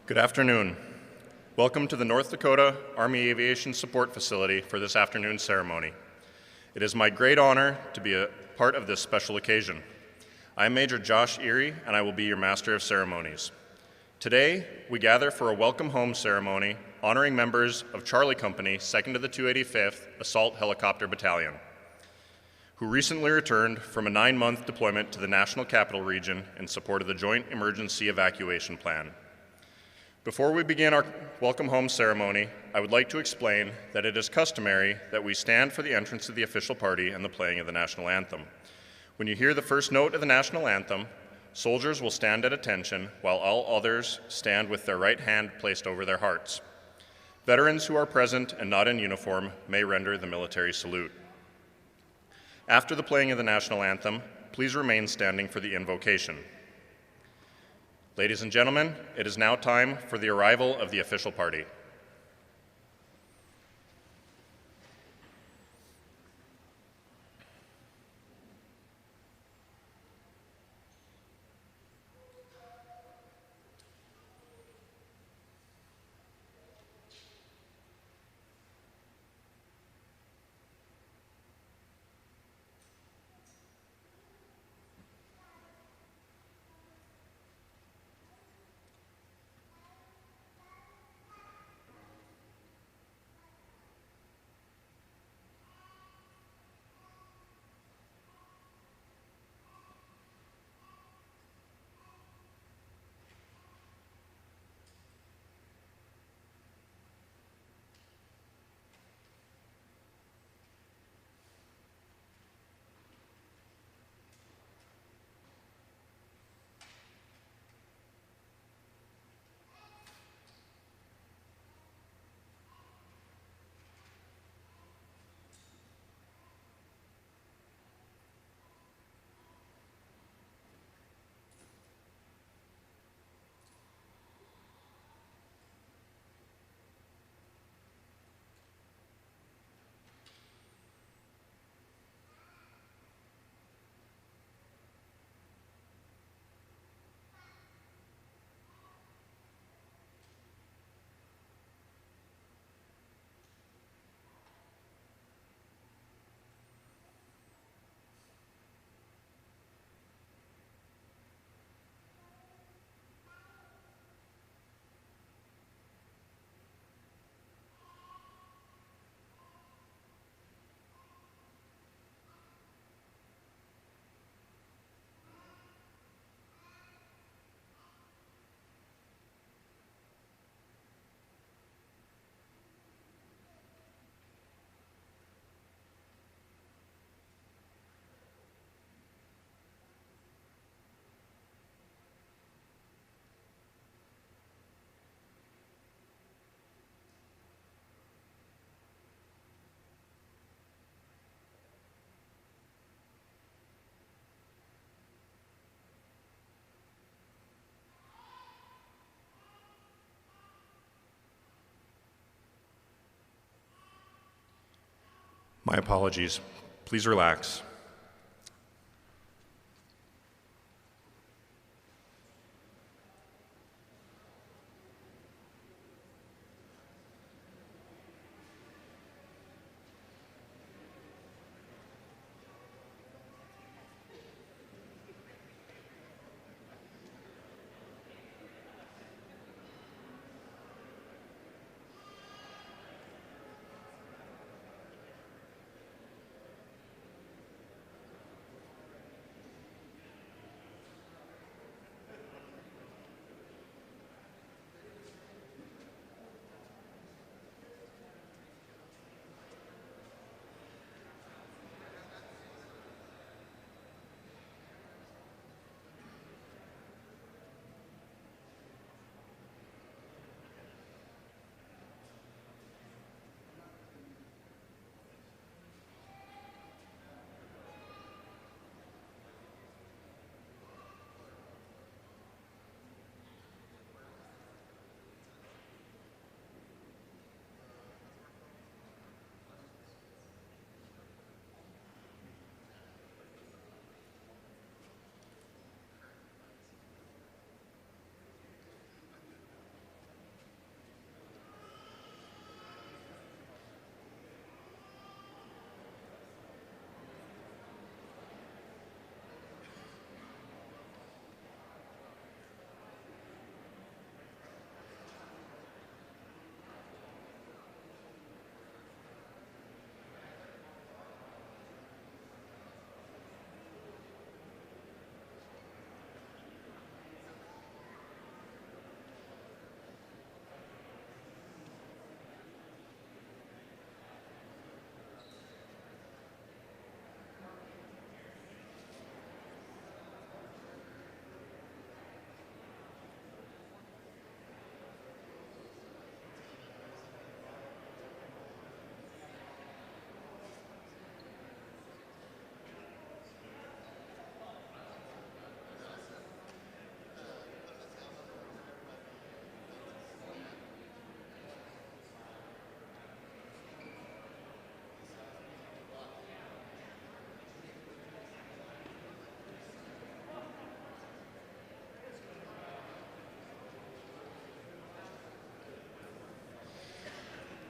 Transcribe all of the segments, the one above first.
Good afternoon. Welcome to the North Dakota Army Aviation Support Facility for this afternoon's ceremony. It is my great honor to be a part of this special occasion. I am Major Josh Erie, and I will be your Master of Ceremonies. Today, we gather for a welcome home ceremony honoring members of Charlie Company, 2nd to the 285th Assault Helicopter Battalion, who recently returned from a 9-month deployment to the National Capital Region in support of the Joint Emergency Evacuation Plan. Before we begin our welcome home ceremony, I would like to explain that it is customary that we stand for the entrance of the official party and the playing of the national anthem. When you hear the first note of the national anthem, soldiers will stand at attention while all others stand with their right hand placed over their hearts. Veterans who are present and not in uniform may render the military salute. After the playing of the national anthem, please remain standing for the invocation. Ladies and gentlemen, it is now time for the arrival of the official party. My apologies. Please relax.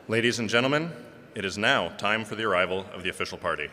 Ladies and gentlemen, it is now time for the arrival of the official party.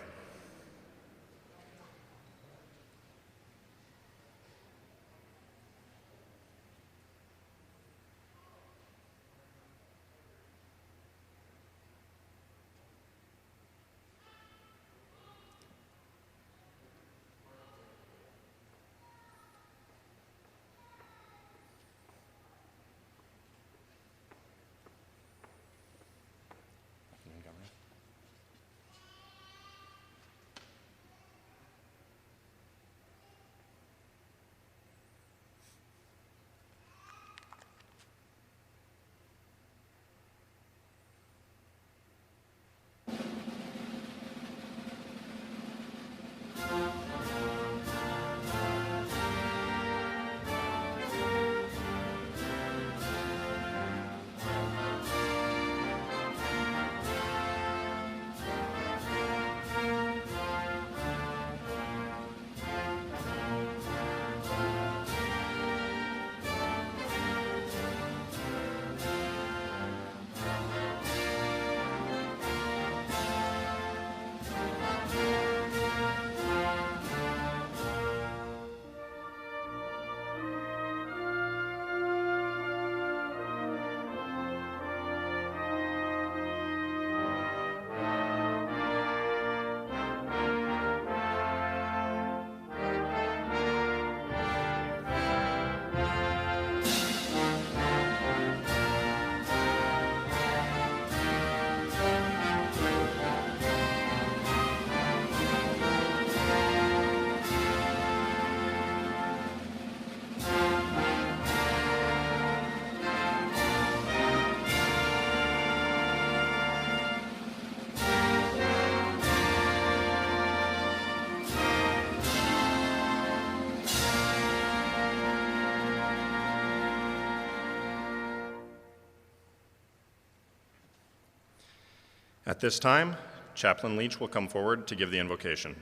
At this time, Chaplain Leach will come forward to give the invocation.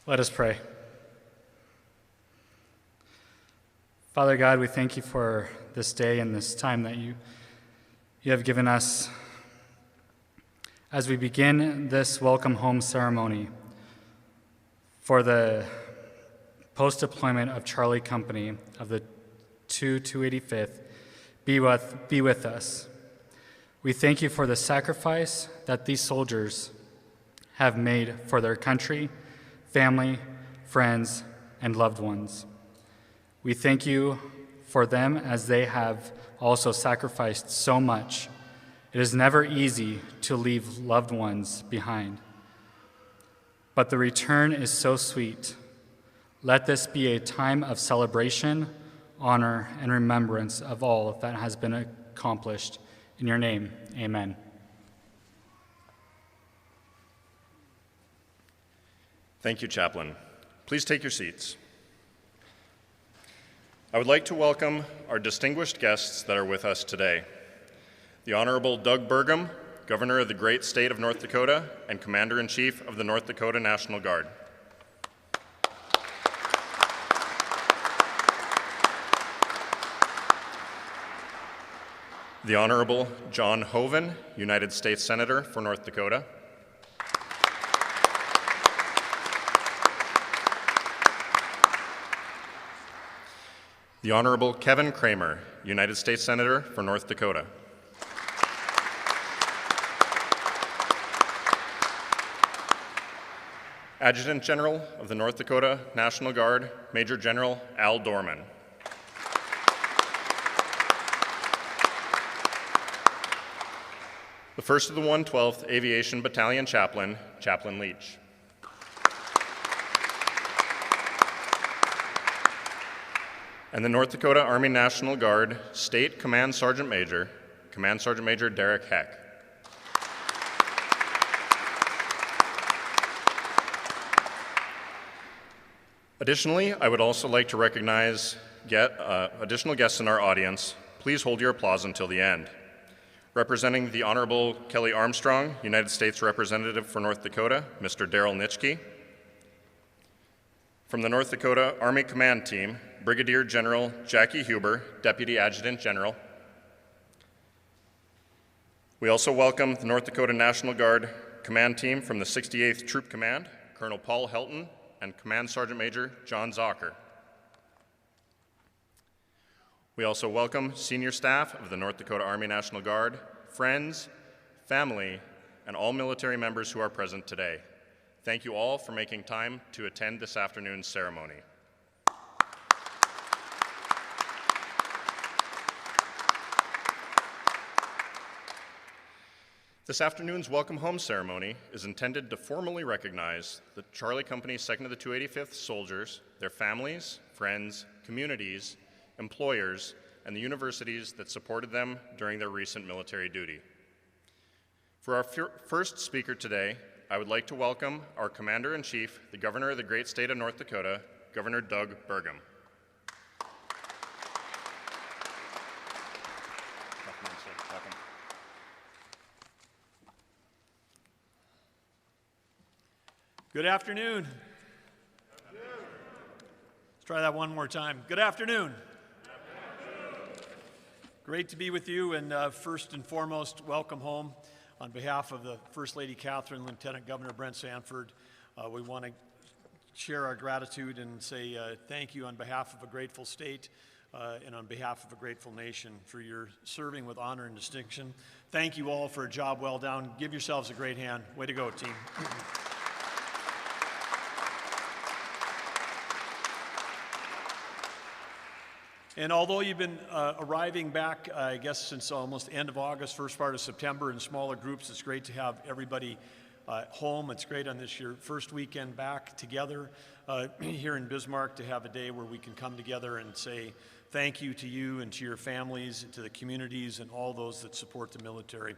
Let us pray. Father God, we thank you for this day and this time that you have given us as we begin this welcome home ceremony for the post-deployment of Charlie Company of the 285th. Be with us. We thank you for the sacrifice that these soldiers have made for their country, family, friends, and loved ones. We thank you for them as they have also sacrificed so much. It is never easy to leave loved ones behind, but the return is so sweet. Let this be a time of celebration, honor, and remembrance of all that has been accomplished. In your name, amen. Thank you, Chaplain. Please take your seats. I would like to welcome our distinguished guests that are with us today. The Honorable Doug Burgum, Governor of the great state of North Dakota and Commander-in-Chief of the North Dakota National Guard. The Honorable John Hoeven, United States Senator for North Dakota. The Honorable Kevin Kramer, United States Senator for North Dakota. Adjutant General of the North Dakota National Guard, Major General Al Dorman. The 1st of the 112th Aviation Battalion Chaplain, Chaplain Leach. And the North Dakota Army National Guard State Command Sergeant Major, Command Sergeant Major Derek Heck. Additionally, I would also like to recognize additional guests in our audience. Please hold your applause until the end. Representing the Honorable Kelly Armstrong, United States Representative for North Dakota, Mr. Daryl Nitschke. From the North Dakota Army Command Team, Brigadier General Jackie Huber, Deputy Adjutant General. We also welcome the North Dakota National Guard Command Team from the 68th Troop Command, Colonel Paul Helton and Command Sergeant Major John Zocker. We also welcome senior staff of the North Dakota Army National Guard, friends, family, and all military members who are present today. Thank you all for making time to attend this afternoon's ceremony. This afternoon's Welcome Home ceremony is intended to formally recognize the Charlie Company's 2nd to the 285th soldiers, their families, friends, communities, employers, and the universities that supported them during their recent military duty. For our first speaker today, I would like to welcome our Commander-in-Chief, the Governor of the great state of North Dakota, Governor Doug Burgum. Good afternoon. Let's try that one more time. Good afternoon. Great to be with you, and first and foremost, welcome home. On behalf of the First Lady Catherine, Lieutenant Governor Brent Sanford, we want to share our gratitude and say thank you on behalf of a grateful state and on behalf of a grateful nation for your serving with honor and distinction. Thank you all for a job well done. Give yourselves a great hand. Way to go, team. And although you've been arriving back, I guess, since almost the end of August, first part of September in smaller groups, it's great to have everybody home. It's great on this your first weekend back together here in Bismarck to have a day where we can come together and say thank you to you and to your families, and to the communities and all those that support the military.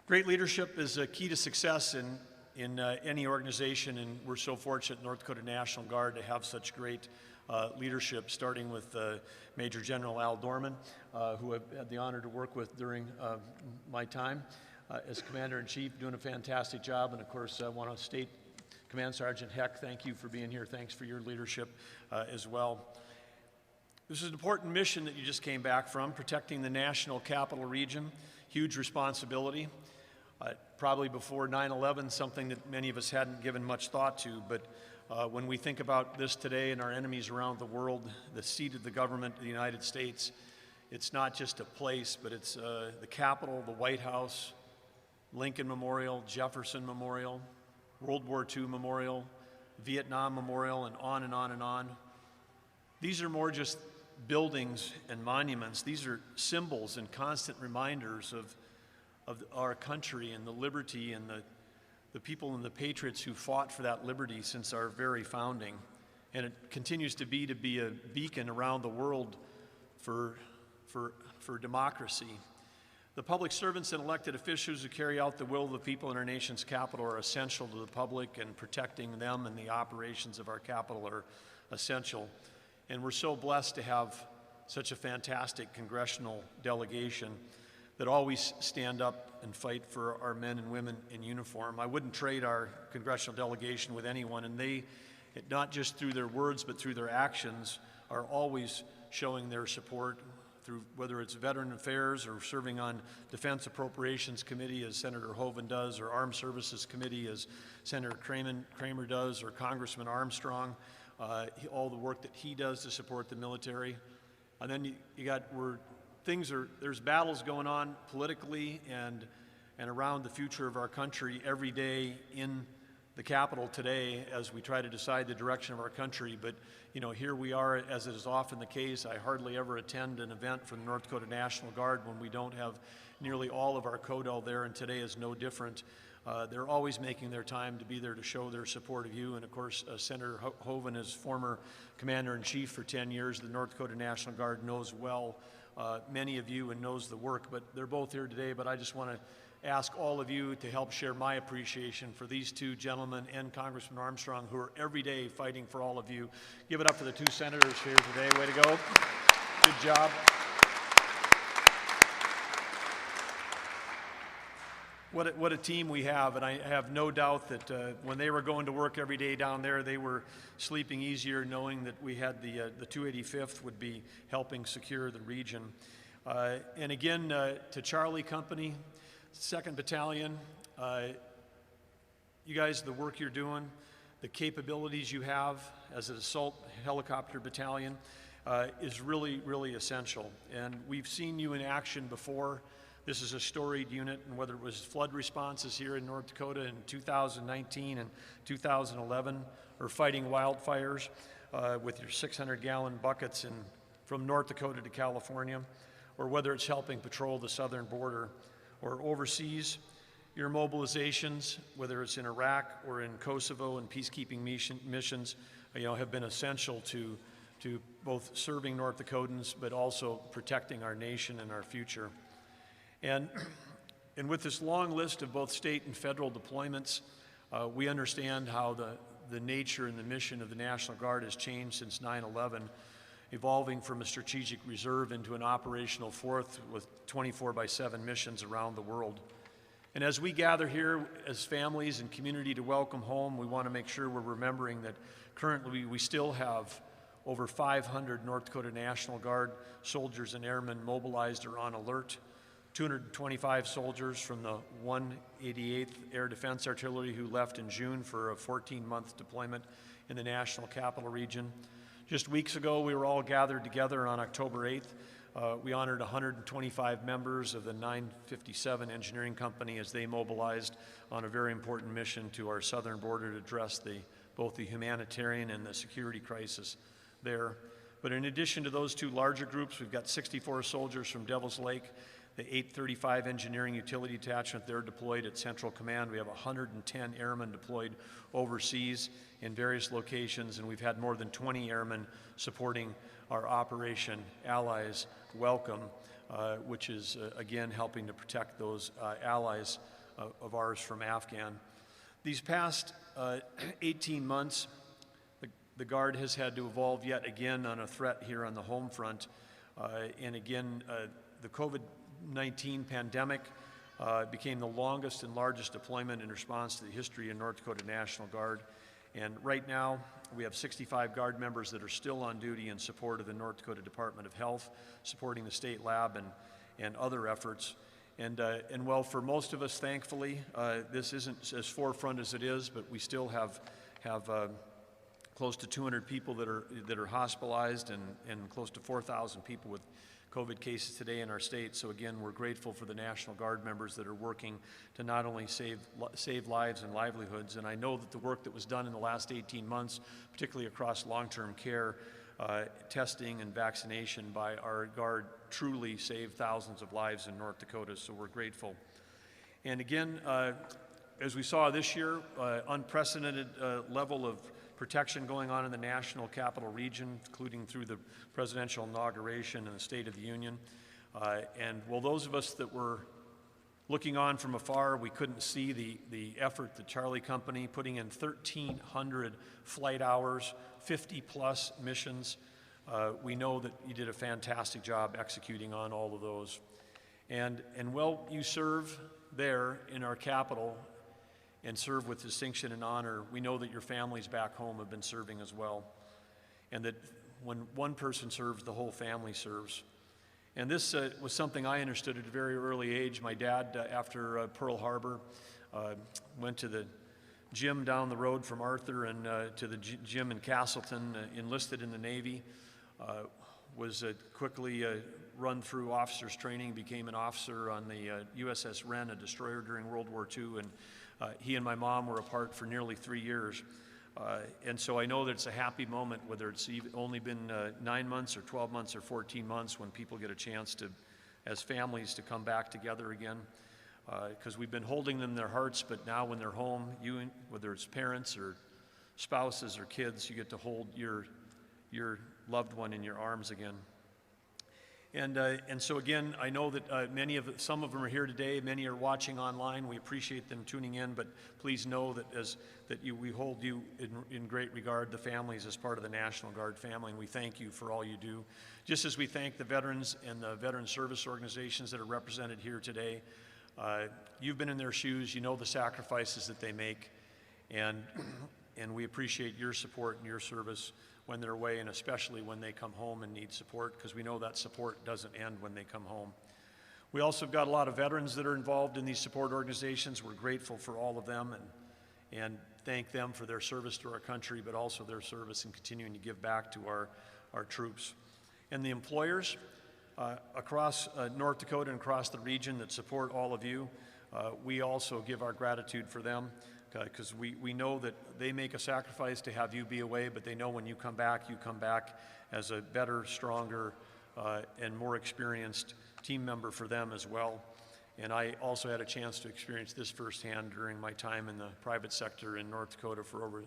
Great leadership is a key to success in any organization, and we're so fortunate in North Dakota National Guard to have such great leadership, starting with Major General Al Dorman, who I've had the honor to work with during my time as Commander-in-Chief, doing a fantastic job. And of course, I want to state Command Sergeant Heck, thank you for being here. Thanks for your leadership as well. This is an important mission that you just came back from, protecting the National Capital Region. Huge responsibility. Probably before 9/11, something that many of us hadn't given much thought to, but when we think about this today and our enemies around the world, the seat of the government of the United States, it's not just a place, but it's the Capitol, the White House, Lincoln Memorial, Jefferson Memorial, World War II Memorial, Vietnam Memorial, and on and on and on. These are more just buildings and monuments. These are symbols and constant reminders of our country and the liberty and the people and the patriots who fought for that liberty since our very founding. And it continues to be a beacon around the world for democracy. The public servants and elected officials who carry out the will of the people in our nation's capital are essential to the public, and protecting them and the operations of our capital are essential. And we're so blessed to have such a fantastic congressional delegation that always stand up and fight for our men and women in uniform. I wouldn't trade our congressional delegation with anyone, and they, not just through their words, but through their actions, are always showing their support through whether it's Veteran Affairs or serving on Defense Appropriations Committee as Senator Hoeven does, or Armed Services Committee as Senator Kramer does, or Congressman Armstrong, all the work that he does to support the military. And then you got there's battles going on politically and around the future of our country every day in the Capitol today as we try to decide the direction of our country. But you know, here we are, as is often the case. I hardly ever attend an event from the North Dakota National Guard when we don't have nearly all of our CODEL there, and today is no different. They're always making their time to be there to show their support of you. And of course, Senator Hoeven is former Commander-in-Chief for 10 years. The North Dakota National Guard knows well many of you and knows the work, but they're both here today. But I just want to ask all of you to help share my appreciation for these two gentlemen and Congressman Armstrong, who are every day fighting for all of you. Give it up for the two senators here today. Way to go. Good job. What a team we have, and I have no doubt that when they were going to work every day down there, they were sleeping easier knowing that we had the 285th would be helping secure the region. And again, to Charlie Company, 2nd Battalion, you guys, the work you're doing, the capabilities you have as an assault helicopter battalion is really, really essential. And we've seen you in action before. This is a storied unit, and whether it was flood responses here in North Dakota in 2019 and 2011, or fighting wildfires with your 600-gallon buckets from North Dakota to California, or whether it's helping patrol the southern border, or overseas, your mobilizations, whether it's in Iraq or in Kosovo and peacekeeping missions, have been essential to both serving North Dakotans, but also protecting our nation and our future. And with this long list of both state and federal deployments, we understand how the nature and the mission of the National Guard has changed since 9/11, evolving from a strategic reserve into an operational force with 24/7 missions around the world. And as we gather here as families and community to welcome home, we want to make sure we're remembering that currently we still have over 500 North Dakota National Guard soldiers and airmen mobilized or on alert, 225 soldiers from the 188th Air Defense Artillery who left in June for a 14-month deployment in the National Capital Region. Just weeks ago, we were all gathered together on October 8th. We honored 125 members of the 957 Engineering Company as they mobilized on a very important mission to our southern border to address both the humanitarian and the security crisis there. But in addition to those two larger groups, we've got 64 soldiers from Devil's Lake, the 835 Engineering Utility Detachment. They're deployed at Central Command. We have 110 airmen deployed overseas in various locations, and we've had more than 20 airmen supporting our Operation Allies Welcome, which is, again, helping to protect those allies of ours from Afghan. These past 18 months, the Guard has had to evolve yet again on a threat here on the home front. And again, the COVID-19 pandemic became the longest and largest deployment in response to the history of North Dakota National Guard. And right now, we have 65 Guard members that are still on duty in support of the North Dakota Department of Health, supporting the state lab and other efforts. And well, for most of us, thankfully, this isn't as forefront as it is, but we still have close to 200 people that are hospitalized and close to 4,000 people with COVID cases today in our state. So again, we're grateful for the National Guard members that are working to not only save lives and livelihoods, and I know that the work that was done in the last 18 months, particularly across long-term care, testing and vaccination by our Guard truly saved thousands of lives in North Dakota, so we're grateful. And again, as we saw this year, unprecedented level of protection going on in the National Capital Region, including through the presidential inauguration and the State of the Union. And while those of us that were looking on from afar, we couldn't see the effort, the Charlie Company, putting in 1,300 flight hours, 50-plus missions. We know that you did a fantastic job executing on all of those. And while you serve there in our capital, and serve with distinction and honor, we know that your families back home have been serving as well. And that when one person serves, the whole family serves. And this was something I understood at a very early age. My dad, after Pearl Harbor, went to the gym down the road from Arthur and to the gym in Castleton, enlisted in the Navy, was quickly run through officers training, became an officer on the USS Wren, a destroyer during World War II, and he and my mom were apart for nearly 3 years. And so I know that it's a happy moment, whether it's only been 9 months or 12 months or 14 months, when people get a chance to, as families, to come back together again. Because we've been holding them in their hearts, but now when they're home, whether it's parents or spouses or kids, you get to hold your loved one in your arms again. And so again, I know that some of them are here today. Many are watching online. We appreciate them tuning in, but please know that we hold you in great regard, the families, as part of the National Guard family, and we thank you for all you do. Just as we thank the veterans and the veteran service organizations that are represented here today, You've been in their shoes, you know the sacrifices that they make, and we appreciate your support and your service when they're away, and especially when they come home and need support, because we know that support doesn't end when they come home. We also have got a lot of veterans that are involved in these support organizations. We're grateful for all of them and thank them for their service to our country, but also their service in continuing to give back to our troops. And the employers across North Dakota and across the region that support all of you, we also give our gratitude for them, because we know that they make a sacrifice to have you be away, but they know when you come back as a better, stronger, and more experienced team member for them as well. And I also had a chance to experience this firsthand during my time in the private sector in North Dakota for over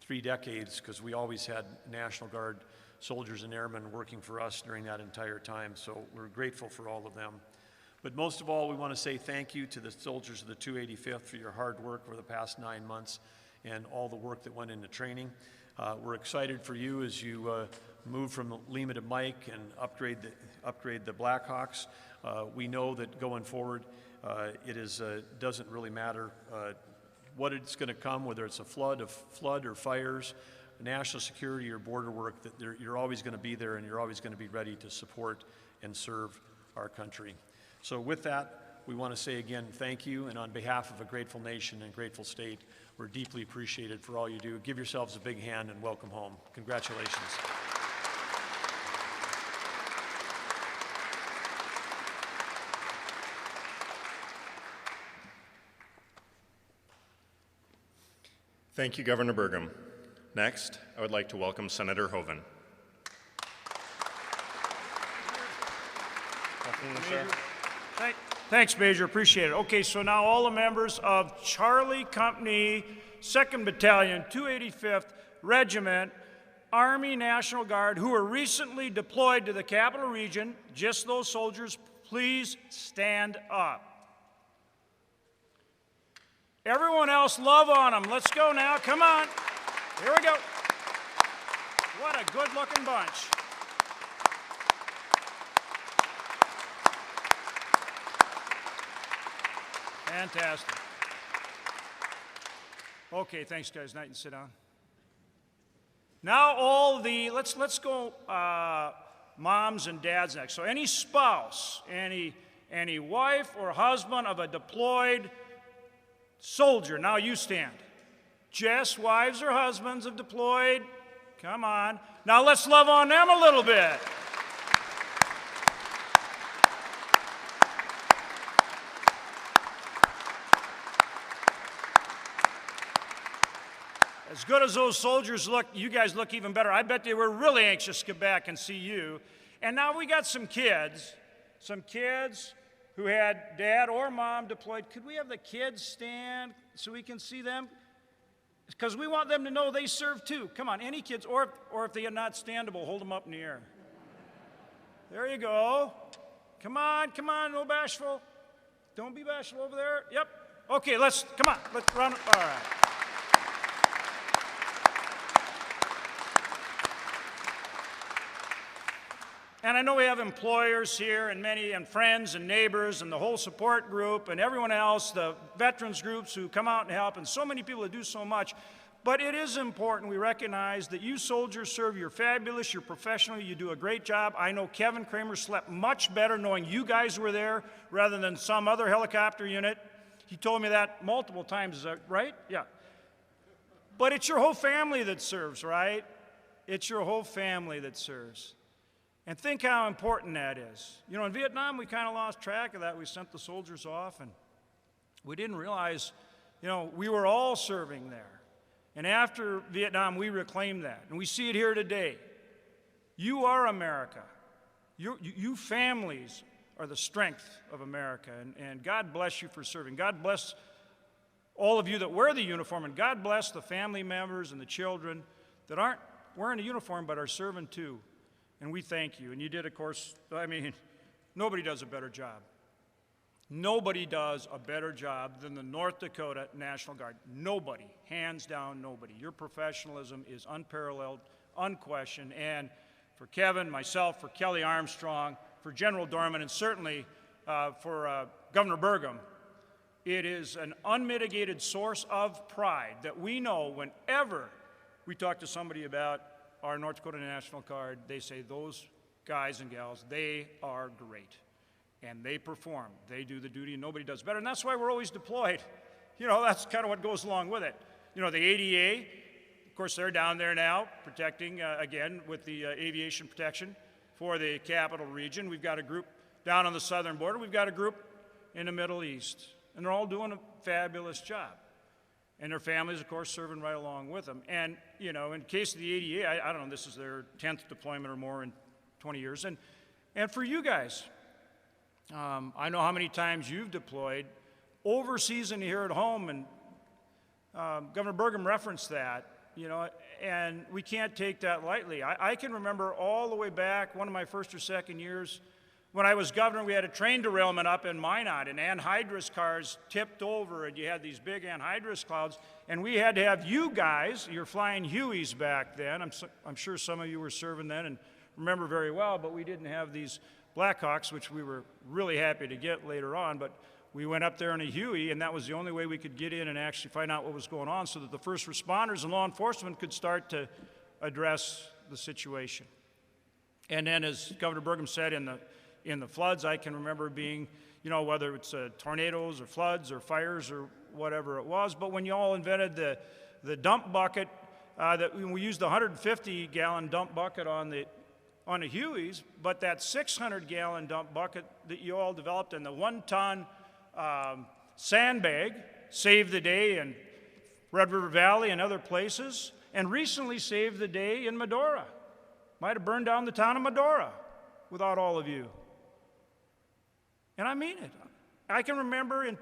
3 decades, because we always had National Guard soldiers and airmen working for us during that entire time. So we're grateful for all of them. But most of all, we want to say thank you to the soldiers of the 285th for your hard work over the past 9 months and all the work that went into training. We're excited for you as you move from Lima to Mike and upgrade the Blackhawks. We know that going forward, it doesn't really matter what it's going to come, whether it's a flood or fires, national security or border work, that you're always going to be there and you're always going to be ready to support and serve our country. So with that, we want to say again thank you, and on behalf of a grateful nation and grateful state, we're deeply appreciated for all you do. Give yourselves a big hand and welcome home. Congratulations. Thank you, Governor Burgum. Next, I would like to welcome Senator Hoeven. Thanks, Major. Appreciate it. Okay, so now all the members of Charlie Company, 2nd Battalion, 285th Regiment, Army National Guard, who were recently deployed to the Capital Region, just those soldiers, please stand up. Everyone else, love on them. Let's go now. Come on. Here we go. What a good-looking bunch. Fantastic. Okay, thanks, guys. Now you can sit down. Now all the, let's go moms and dads next. So any spouse, any wife or husband of a deployed soldier, now you stand. Just wives or husbands of deployed, come on. Now let's love on them a little bit. As good as those soldiers look, you guys look even better. I bet they were really anxious to get back and see you. And now we got some kids who had dad or mom deployed. Could we have the kids stand so we can see them? Because we want them to know they serve too. Come on, any kids, or if they are not standable, hold them up in the air. There you go. Come on, no bashful. Don't be bashful over there. Yep. Okay, let's run. All right. And I know we have employers here and friends and neighbors and the whole support group and everyone else, the veterans groups who come out and help, and so many people that do so much. But it is important we recognize that you soldiers serve. You're fabulous, you're professional, you do a great job. I know Kevin Kramer slept much better knowing you guys were there rather than some other helicopter unit. He told me that multiple times, is that right? Yeah. But it's your whole family that serves, right? It's your whole family that serves. And think how important that is. You know, in Vietnam, we kind of lost track of that. We sent the soldiers off, and we didn't realize, you know, we were all serving there. And after Vietnam, we reclaimed that. And we see it here today. You are America. You families are the strength of America. And God bless you for serving. God bless all of you that wear the uniform. And God bless the family members and the children that aren't wearing a uniform but are serving too. And we thank you. And you did, of course, I mean, nobody does a better job. Nobody does a better job than the North Dakota National Guard. Nobody, hands down, nobody. Your professionalism is unparalleled, unquestioned. And for Kevin, myself, for Kelly Armstrong, for General Dorman, and certainly for Governor Burgum, It is an unmitigated source of pride that we know whenever we talk to somebody about our North Dakota National Guard, they say those guys and gals, they are great. And they perform. They do the duty, and nobody does better. And that's why we're always deployed. You know, that's kind of what goes along with it. You know, the ADA, of course, they're down there now protecting, again, with the aviation protection for the capital region. We've got a group down on the southern border. We've got a group in the Middle East. And they're all doing a fabulous job. And their families, of course, serving right along with them. And, you know, in case of the ADA, I don't know, this is their 10th deployment or more in 20 years. And for you guys, I know how many times you've deployed overseas and here at home, and Governor Burgum referenced that, you know, and we can't take that lightly. I can remember all the way back, one of my first or second years, when I was governor, we had a train derailment up in Minot, and anhydrous cars tipped over, and you had these big anhydrous clouds, and we had to have you guys, you're flying Hueys back then, I'm sure some of you were serving then and remember very well, but we didn't have these Blackhawks, which we were really happy to get later on, but we went up there in a Huey, and that was the only way we could get in and actually find out what was going on so that the first responders and law enforcement could start to address the situation. And then, as Governor Burgum said, in the floods, I can remember being, you know, whether it's tornadoes or floods or fires or whatever it was, but when you all invented the dump bucket, that we used the 150-gallon dump bucket on the Hueys, but that 600-gallon dump bucket that you all developed and the 1-ton sandbag saved the day in Red River Valley and other places, and recently saved the day in Medora. Might have burned down the town of Medora without all of you. And I mean it. I can remember in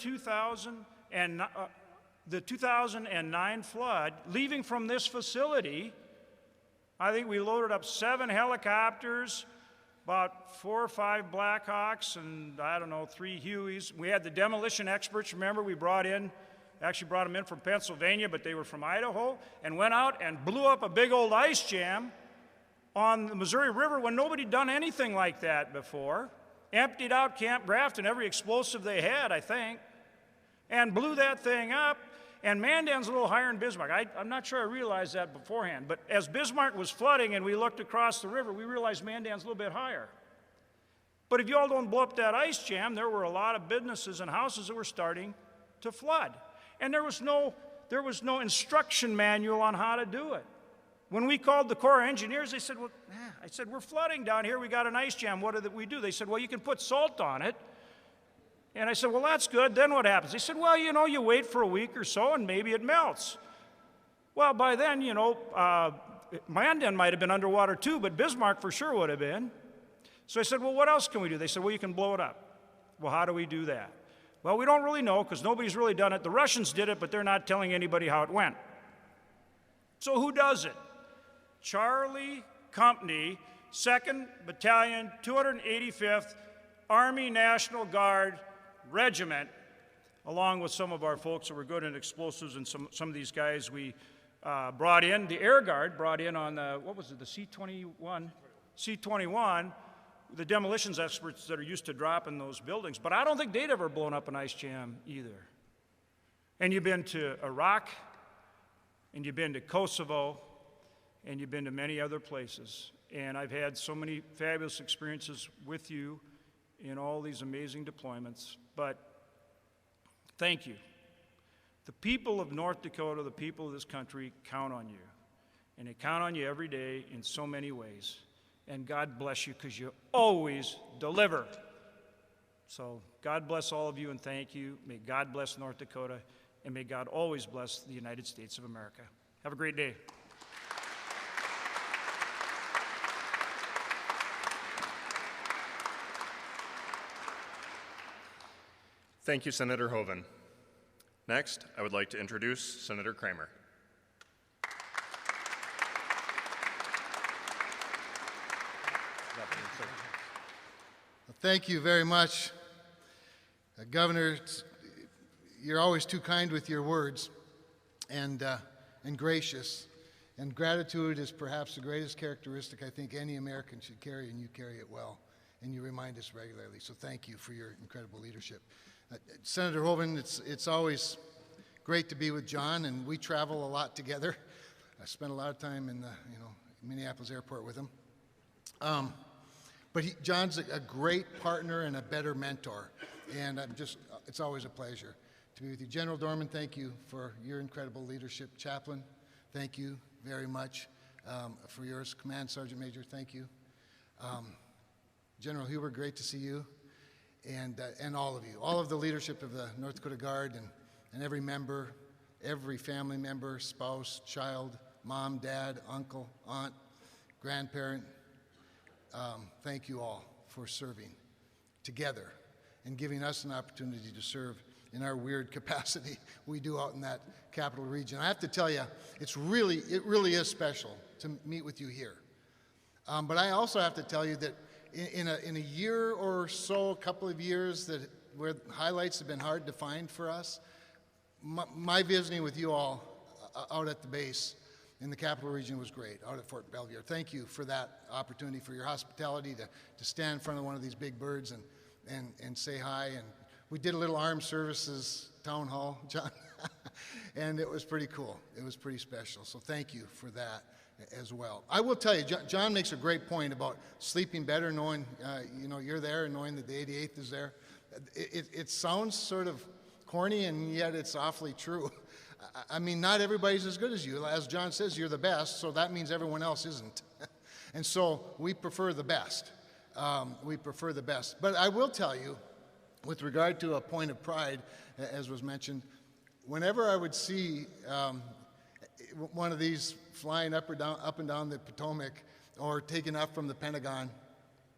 the 2009 flood, leaving from this facility, I think we loaded up 7 helicopters, about 4 or 5 Blackhawks, and I don't know, 3 Hueys. We had the demolition experts, remember, we brought them in from Pennsylvania, but they were from Idaho, and went out and blew up a big old ice jam on the Missouri River when nobody had done anything like that before. Emptied out Camp Grafton, every explosive they had, I think, and blew that thing up. And Mandan's a little higher than Bismarck. I'm not sure I realized that beforehand, but as Bismarck was flooding and we looked across the river, we realized Mandan's a little bit higher. But if you all don't blow up that ice jam, there were a lot of businesses and houses that were starting to flood. And there was no instruction manual on how to do it. When we called the Corps of Engineers, they said, well, I said, we're flooding down here, we got an ice jam, what did we do? They said, well, you can put salt on it. And I said, well, that's good, then what happens? They said, well, you know, you wait for a week or so and maybe it melts. Well, by then, you know, Mandan might have been underwater too, but Bismarck for sure would have been. So I said, well, what else can we do? They said, well, you can blow it up. Well, how do we do that? Well, we don't really know because nobody's really done it. The Russians did it, but they're not telling anybody how it went. So who does it? Charlie Company, 2nd Battalion, 285th Army National Guard Regiment, along with some of our folks that were good in explosives and some of these guys we brought in. The Air Guard brought in on the, what was it, the C-21, the demolitions experts that are used to dropping those buildings. But I don't think they'd ever blown up an ice jam either. And you've been to Iraq, and you've been to Kosovo, and you've been to many other places. And I've had so many fabulous experiences with you in all these amazing deployments. But thank you. The people of North Dakota, the people of this country count on you. And they count on you every day in so many ways. And God bless you because you always deliver. So God bless all of you and thank you. May God bless North Dakota, and may God always bless the United States of America. Have a great day. Thank you, Senator Hoeven. Next, I would like to introduce Senator Kramer. Thank you very much. Governor, you're always too kind with your words and gracious. And gratitude is perhaps the greatest characteristic I think any American should carry, and you carry it well. And you remind us regularly. So thank you for your incredible leadership. Senator Hoeven, it's always great to be with John, and we travel a lot together. I spent a lot of time in the Minneapolis airport with him. But John's a great partner and a better mentor, and it's always a pleasure to be with you. General Dorman, thank you for your incredible leadership. Chaplain, thank you very much for yours. Command Sergeant Major, thank you. General Huber, great to see you, and all of you, all of the leadership of the North Dakota Guard, and every member, every family member, spouse, child, mom, dad, uncle, aunt, grandparent. Thank you all for serving together and giving us an opportunity to serve in our weird capacity we do out in that capital region. I have to tell you, it really is special to meet with you here. But I also have to tell you that in a year or so, a couple of years where highlights have been hard to find for us, my visiting with you all out at the base in the capital region was great, out at Fort Belvoir. Thank you for that opportunity, for your hospitality to stand in front of one of these big birds and say hi. And we did a little armed services town hall, John, and it was pretty cool. It was pretty special. So thank you for that as well. I will tell you, John makes a great point about sleeping better, knowing you're there and knowing that the 88th is there. It sounds sort of corny, and yet it's awfully true. I mean, not everybody's as good as you. As John says, you're the best, so that means everyone else isn't. And so we prefer the best. We prefer the best. But I will tell you, with regard to a point of pride, as was mentioned, whenever I would see one of these flying up and down the Potomac, or taking up from the Pentagon,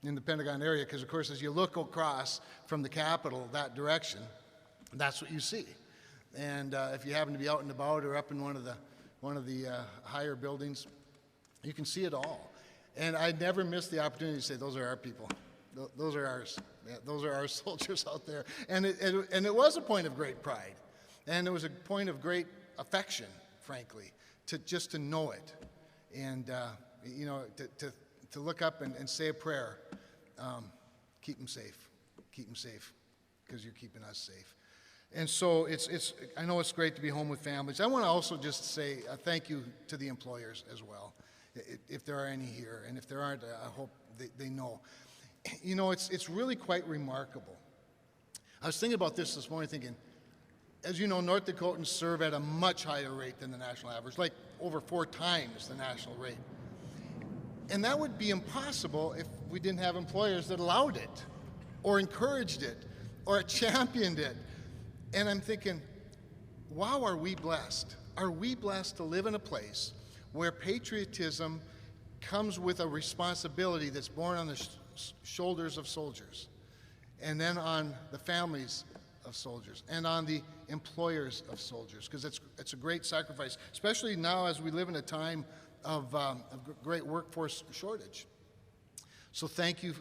in the Pentagon area, because of course as you look across from the Capitol that direction, that's what you see. And if you happen to be out and about or up in one of the higher buildings, you can see it all. And I never miss the opportunity to say, those are our people. Those are ours. Yeah, those are our soldiers out there. And it was a point of great pride. And it was a point of great affection, frankly, to know it. And, to look up and say a prayer, keep them safe. Keep them safe, because you're keeping us safe. And so I know it's great to be home with families. I want to also just say thank you to the employers as well, if there are any here. And if there aren't, I hope they know. You know, it's really quite remarkable. I was thinking about this morning, thinking, as you know, North Dakotans serve at a much higher rate than the national average, like over 4 times the national rate. And that would be impossible if we didn't have employers that allowed it, or encouraged it, or championed it. And I'm thinking, wow, are we blessed? Are we blessed to live in a place where patriotism comes with a responsibility that's borne on the shoulders of soldiers, and then on the families of soldiers, and on the employers of soldiers, because it's a great sacrifice, especially now as we live in a time of great workforce shortage. So thank you,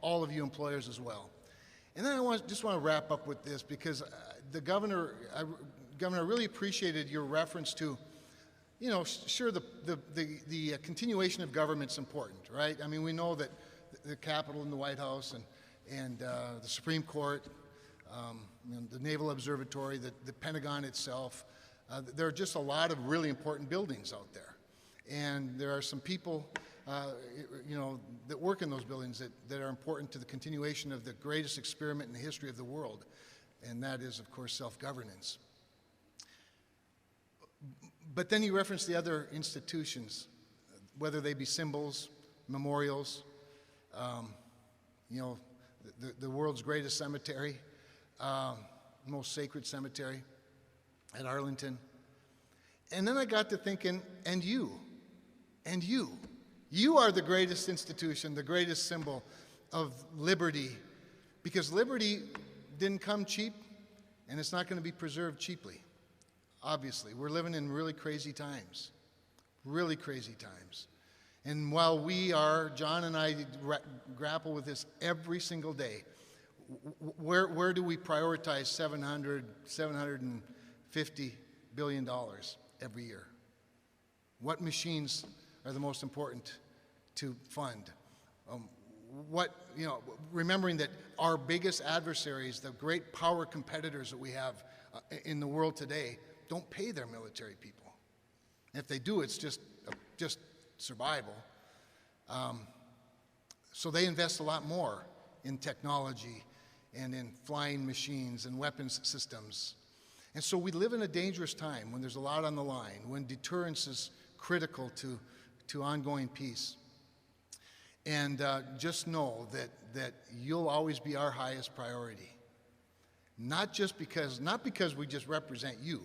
all of you employers as well. And then I just want to wrap up with this, because the Governor really appreciated your reference to, sure, the continuation of government's important, right? I mean, we know that the Capitol and the White House and the Supreme Court, the Naval Observatory, the Pentagon itself, there are just a lot of really important buildings out there. And there are some people that work in those buildings that are important to the continuation of the greatest experiment in the history of the world, and that is, of course, self-governance. But then you reference the other institutions, whether they be symbols, memorials, the world's greatest cemetery, most sacred cemetery at Arlington. And then I got to thinking, and you are the greatest institution, the greatest symbol of liberty, because liberty didn't come cheap, and it's not going to be preserved cheaply. Obviously, we're living in really crazy times. And while John and I grapple with this every single day, where do we prioritize $750 billion every year? What machines are the most important to fund? remembering that our biggest adversaries, the great power competitors that we have in the world today, don't pay their military people. If they do, it's just survival. So they invest a lot more in technology and in flying machines and weapons systems. And so we live in a dangerous time when there's a lot on the line, when deterrence is critical to ongoing peace. And just know that you'll always be our highest priority. Not because we just represent you.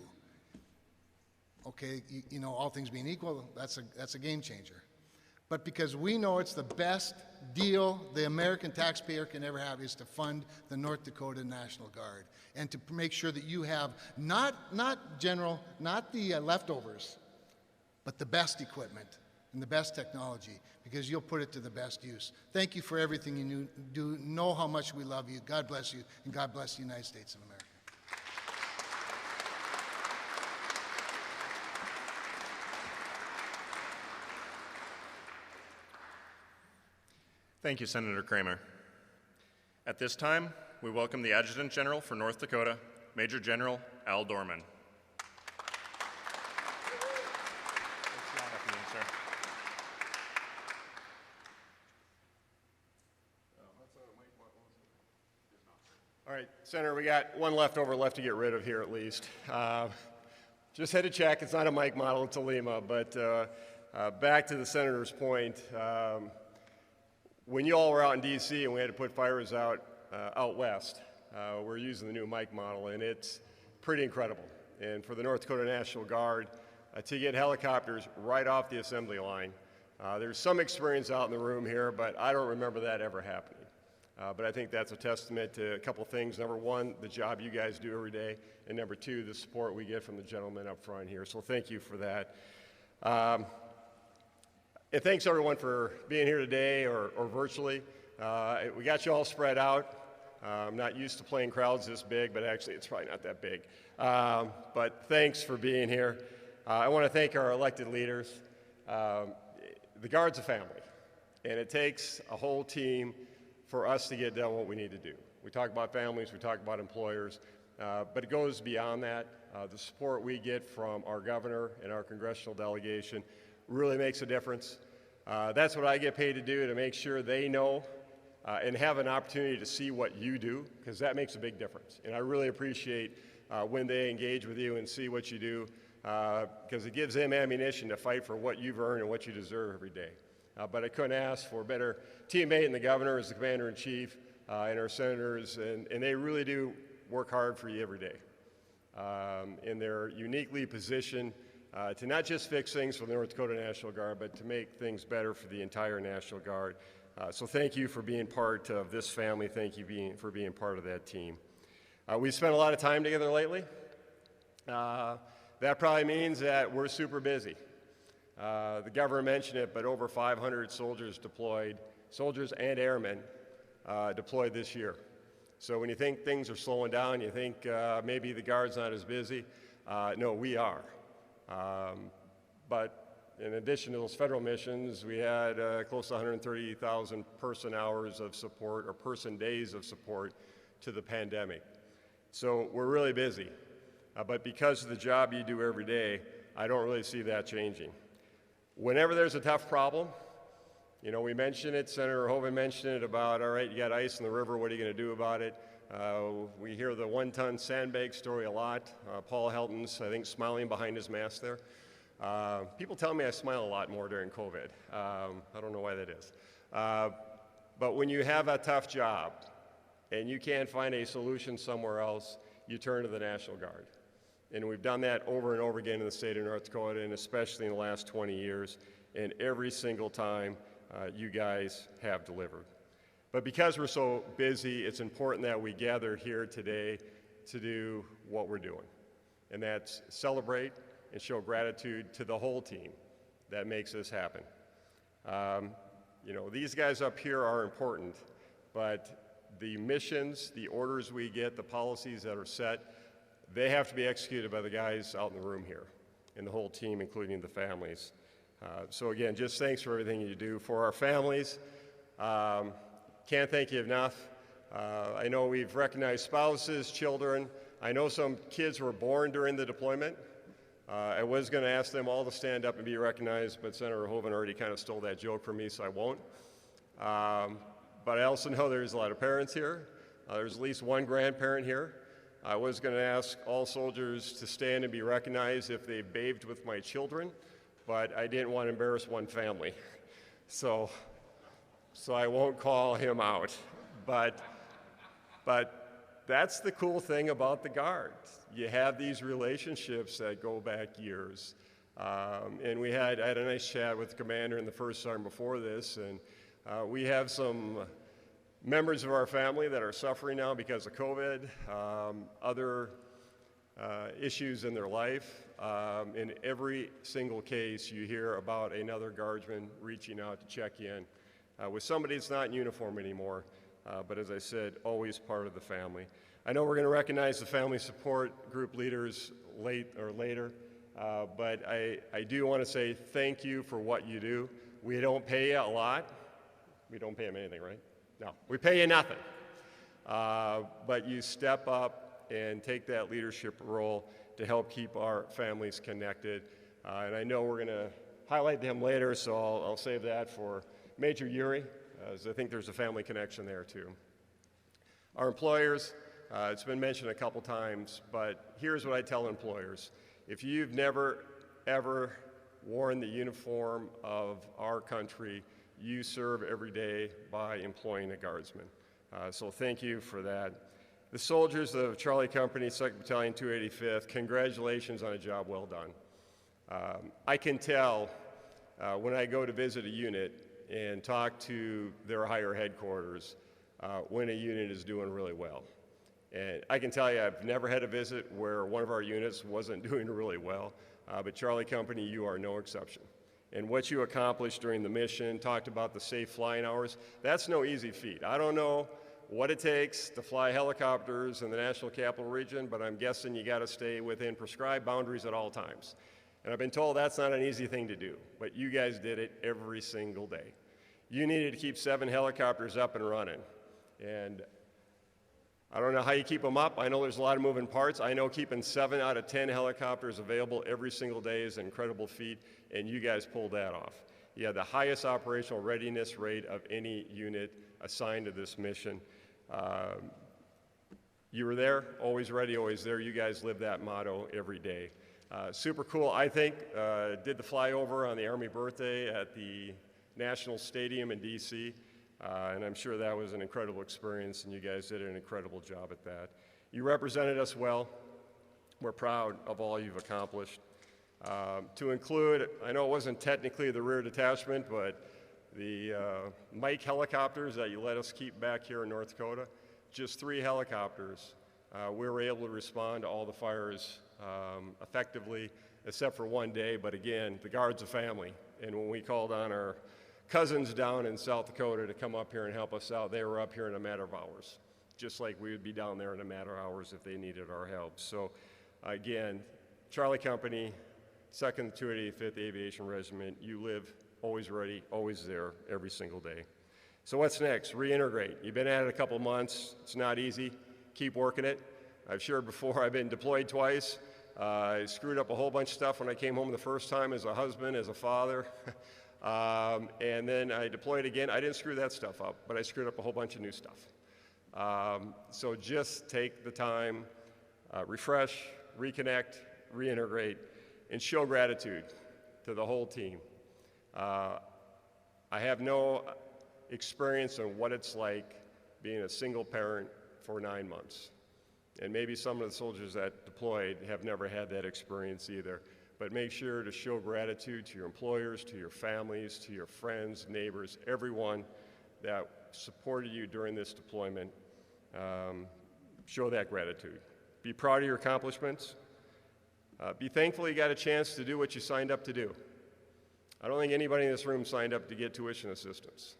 Okay, all things being equal, that's a game changer. But because we know it's the best deal the American taxpayer can ever have is to fund the North Dakota National Guard and to make sure that you have not the leftovers, but the best equipment and the best technology, because you'll put it to the best use. Thank you for everything you do. Know how much we love you. God bless you, and God bless the United States of America. Thank you, Senator Kramer. At this time, we welcome the Adjutant General for North Dakota, Major General Al Dorman. All right, Senator, we got one leftover left to get rid of here at least. Just had to check, it's not a mic model, it's a Lima, but back to the Senator's point, when you all were out in DC and we had to put fires out west, we're using the new mic model, and it's pretty incredible. And for the North Dakota National Guard, to get helicopters right off the assembly line, there's some experience out in the room here, but I don't remember that ever happening. But I think that's a testament to a couple things. Number one, the job you guys do every day, and number two, the support we get from the gentlemen up front here. So thank you for that. And thanks everyone for being here today or virtually. We got you all spread out. I'm not used to playing crowds this big, but actually it's probably not that big. But thanks for being here. I want to thank our elected leaders. The Guard's a family, and it takes a whole team for us to get done what we need to do. We talk about families, we talk about employers, but it goes beyond that. The support we get from our governor and our congressional delegation really makes a difference. That's what I get paid to do, to make sure they know and have an opportunity to see what you do, because that makes a big difference. And I really appreciate when they engage with you and see what you do, because it gives them ammunition to fight for what you've earned and what you deserve every day. But I couldn't ask for a better teammate, and the governor as the commander-in-chief, and our senators, and they really do work hard for you every day. And they're uniquely positioned to not just fix things for the North Dakota National Guard, but to make things better for the entire National Guard. So thank you for being part of this family. Thank you for being part of that team. We've spent a lot of time together lately. That probably means that we're super busy. The governor mentioned it, but over 500 soldiers deployed, soldiers and airmen deployed this year. So when you think things are slowing down, you think maybe the Guard's not as busy. No, we are. But in addition to those federal missions, we had close to 130,000 person hours of support, or person days of support, to the pandemic. So we're really busy. But because of the job you do every day, I don't really see that changing. Whenever there's a tough problem, we mentioned it, Senator Hoeven mentioned it about, all right, you got ice in the river, what are you going to do about it? We hear the one-ton sandbag story a lot. Paul Helton's, I think, smiling behind his mask there. People tell me I smile a lot more during COVID. I don't know why that is. But when you have a tough job and you can't find a solution somewhere else, you turn to the National Guard. And we've done that over and over again in the state of North Dakota, and especially in the last 20 years. And every single time, you guys have delivered. But because we're so busy, it's important that we gather here today to do what we're doing. And that's celebrate and show gratitude to the whole team that makes this happen. These guys up here are important, but the missions, the orders we get, the policies that are set, they have to be executed by the guys out in the room here, and the whole team, including the families. So again, just thanks for everything you do for our families. Can't thank you enough. I know we've recognized spouses, children. I know some kids were born during the deployment. I was going to ask them all to stand up and be recognized, but Senator Hoeven already kind of stole that joke from me, so I won't. But I also know there's a lot of parents here. There's at least one grandparent here. I was going to ask all soldiers to stand and be recognized if they bathed with my children, but I didn't want to embarrass one family. So I won't call him out. But that's the cool thing about the Guard. You have these relationships that go back years. And I had a nice chat with the commander and the first sergeant before this, and we have some members of our family that are suffering now because of COVID, other issues in their life. In every single case, you hear about another Guardsman reaching out to check in with somebody that's not in uniform anymore, but as I said, always part of the family. I know we're going to recognize the family support group leaders later, but I do want to say thank you for what you do. We don't pay you a lot. We don't pay them anything, right? No, we pay you nothing. But you step up and take that leadership role to help keep our families connected. And I know we're going to highlight them later, so I'll save that for Major Yuri, as I think there's a family connection there too. Our employers, it's been mentioned a couple times, but here's what I tell employers. If you've never, ever worn the uniform of our country, you serve every day by employing a Guardsman. So thank you for that. The soldiers of Charlie Company, 2nd Battalion, 285th, congratulations on a job well done. I can tell when I go to visit a unit and talk to their higher headquarters when a unit is doing really well. And I can tell you I've never had a visit where one of our units wasn't doing really well, but Charlie Company, you are no exception. And what you accomplished during the mission, talked about the safe flying hours, that's no easy feat. I don't know what it takes to fly helicopters in the National Capital Region, but I'm guessing you got to stay within prescribed boundaries at all times. And I've been told that's not an easy thing to do, but you guys did it every single day. You needed to keep 7 helicopters up and running. And I don't know how you keep them up. I know there's a lot of moving parts. I know keeping 7 out of 10 helicopters available every single day is an incredible feat, and you guys pulled that off. You had the highest operational readiness rate of any unit assigned to this mission. You were there, always ready, always there. You guys live that motto every day. Super cool, I think. Did the flyover on the Army birthday at the National Stadium in D.C., and I'm sure that was an incredible experience, and you guys did an incredible job at that. You represented us well. We're proud of all you've accomplished. To include, I know it wasn't technically the rear detachment, but the Mike helicopters that you let us keep back here in North Dakota, just 3 helicopters. We were able to respond to all the fires effectively, except for one day, but again, the Guard's a family, and when we called on our cousins down in South Dakota to come up here and help us out, they were up here in a matter of hours, just like we would be down there in a matter of hours if they needed our help. So again, Charlie Company, 2nd 285th Aviation Regiment, you live always ready, always there, every single day. So what's next? Reintegrate. You've been at it a couple months. It's not easy. Keep working it. I've shared before, I've been deployed twice. I screwed up a whole bunch of stuff when I came home the first time as a husband, as a father. And then I deployed again. I didn't screw that stuff up, but I screwed up a whole bunch of new stuff. So just take the time, refresh, reconnect, reintegrate, and show gratitude to the whole team. I have no experience on what it's like being a single parent for 9 months. And maybe some of the soldiers that deployed have never had that experience either. But make sure to show gratitude to your employers, to your families, to your friends, neighbors, everyone that supported you during this deployment. Show that gratitude. Be proud of your accomplishments. Be thankful you got a chance to do what you signed up to do. I don't think anybody in this room signed up to get tuition assistance.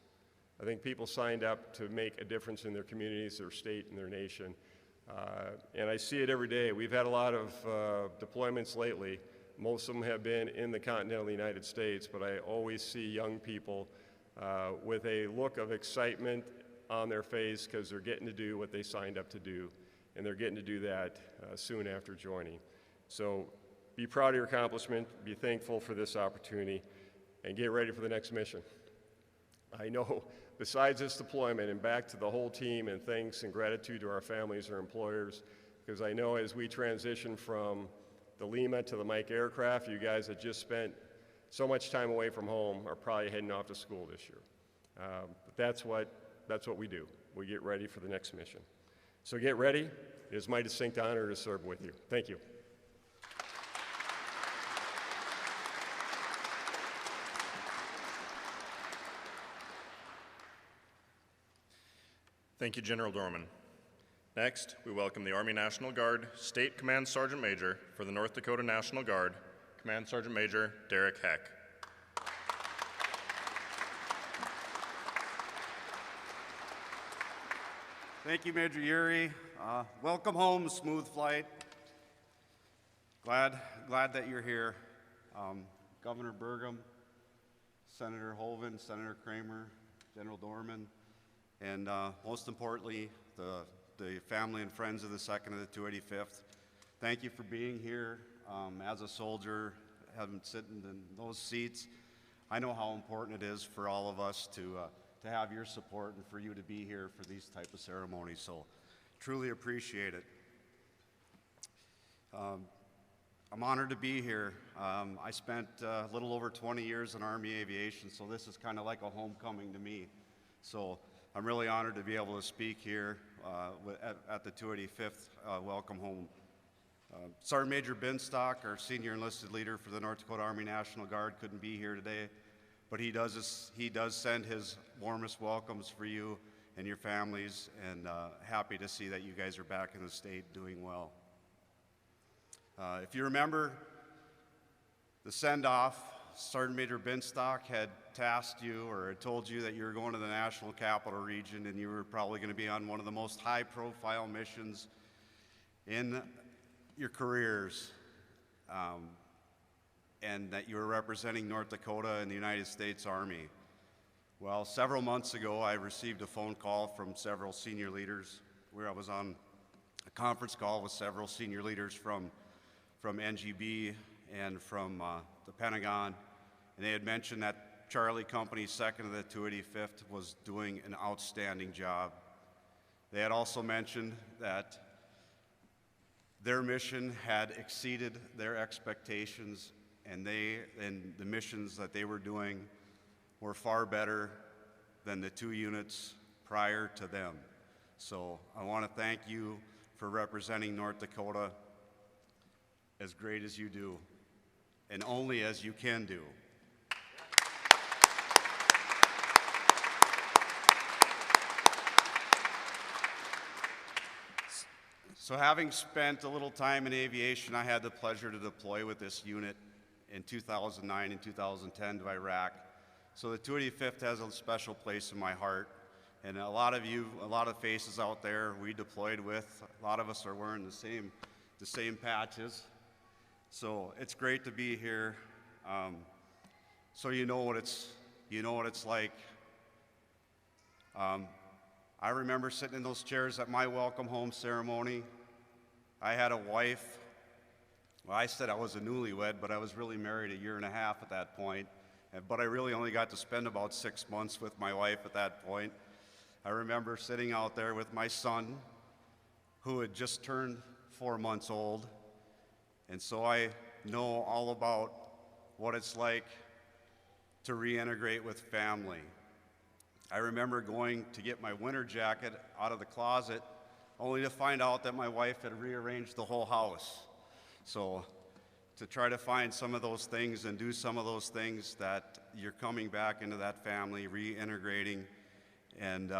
I think people signed up to make a difference in their communities, their state, and their nation. And I see it every day. We've had a lot of deployments lately. Most of them have been in the continental United States, but I always see young people with a look of excitement on their face because they're getting to do what they signed up to do, and they're getting to do that soon after joining. So be proud of your accomplishment, be thankful for this opportunity, and get ready for the next mission. I know besides this deployment, and back to the whole team, and thanks and gratitude to our families or employers, because I know as we transition from the Lima to the Mike aircraft, you guys that just spent so much time away from home are probably heading off to school this year. But that's what we do. We get ready for the next mission. So get ready. It is my distinct honor to serve with you. Thank you. Thank you, General Dorman. Next, we welcome the Army National Guard State Command Sergeant Major for the North Dakota National Guard, Command Sergeant Major Derek Heck. Thank you, Major Urey. Welcome home, smooth flight. Glad that you're here. Governor Burgum, Senator Hoeven, Senator Kramer, General Dorman, and most importantly, the family and friends of the 2nd of the 285th. Thank you for being here. As a soldier, having sitting in those seats, I know how important it is for all of us to have your support and for you to be here for these type of ceremonies. So truly appreciate it. I'm honored to be here. I spent a little over 20 years in Army aviation, so this is kind of like a homecoming to me. So I'm really honored to be able to speak here at the 285th Welcome Home. Sergeant Major Binstock, our senior enlisted leader for the North Dakota Army National Guard, couldn't be here today, but he does send his warmest welcomes for you and your families, and happy to see that you guys are back in the state doing well. If you remember the send-off, Sergeant Major Binstock had tasked you or had told you that you were going to the National Capital Region and you were probably going to be on one of the most high-profile missions in your careers, and that you were representing North Dakota in the United States Army. Well, several months ago, I received a phone call from several senior leaders where I was on a conference call with several senior leaders from NGB and from the Pentagon, and they had mentioned that Charlie Company's 2nd of the 285th was doing an outstanding job. They had also mentioned that their mission had exceeded their expectations, and the missions that they were doing were far better than the 2 units prior to them. So I want to thank you for representing North Dakota as great as you do, and only as you can do. So having spent a little time in aviation, I had the pleasure to deploy with this unit in 2009 and 2010 to Iraq. So the 285th has a special place in my heart. And a lot of faces out there we deployed with, a lot of us are wearing the same patches. So it's great to be here. So you know what it's like. I remember sitting in those chairs at my welcome home ceremony. I had a wife. Well, I said I was a newlywed, but I was really married 1.5 years at that point. But I really only got to spend about 6 months with my wife at that point. I remember sitting out there with my son, who had just turned 4 months old. And so I know all about what it's like to reintegrate with family. I remember going to get my winter jacket out of the closet, only to find out that my wife had rearranged the whole house. So to try to find some of those things and do some of those things that you're coming back into that family, reintegrating, and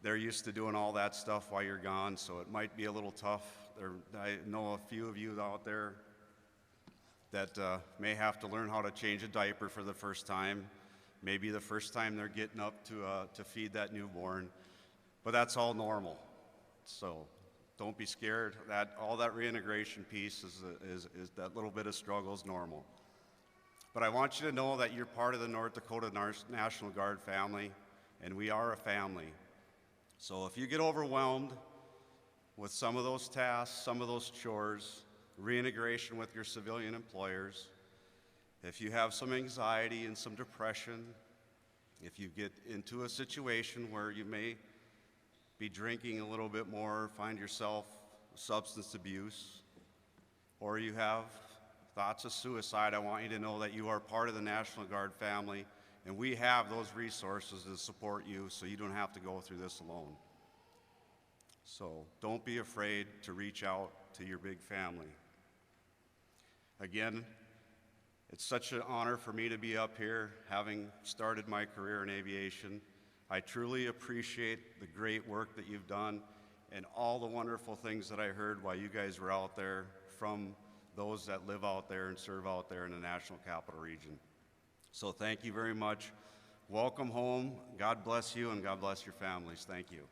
they're used to doing all that stuff while you're gone, so it might be a little tough. I know a few of you out there that may have to learn how to change a diaper for the first time, maybe the first time they're getting up to feed that newborn, but that's all normal. So don't be scared. All that reintegration piece is that little bit of struggle is normal. But I want you to know that you're part of the North Dakota National Guard family, and we are a family. So if you get overwhelmed with some of those tasks, some of those chores, reintegration with your civilian employers, if you have some anxiety and some depression, if you get into a situation where you may be drinking a little bit more, find yourself substance abuse, or you have thoughts of suicide, I want you to know that you are part of the National Guard family, and we have those resources to support you so you don't have to go through this alone. So don't be afraid to reach out to your big family. Again, it's such an honor for me to be up here, having started my career in aviation. I truly appreciate the great work that you've done and all the wonderful things that I heard while you guys were out there from those that live out there and serve out there in the National Capital Region. So thank you very much. Welcome home. God bless you and God bless your families. Thank you.